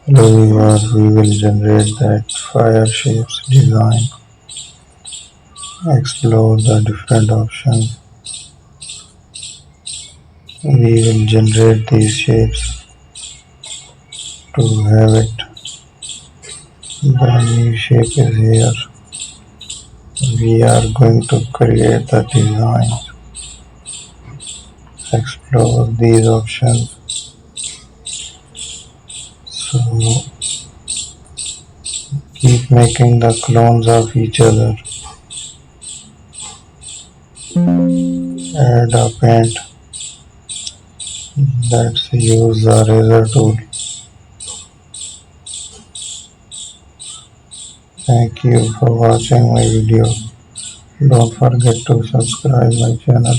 Hello viewers, we will generate that fire shapes design, explore the different options. We will generate these shapes to have it. The new shape is here. We are going to create the design. Explore these options. So keep making the clones of each other. Add a paint. Let's use the razor tool. Thank you for watching my video. Don't forget to subscribe my channel.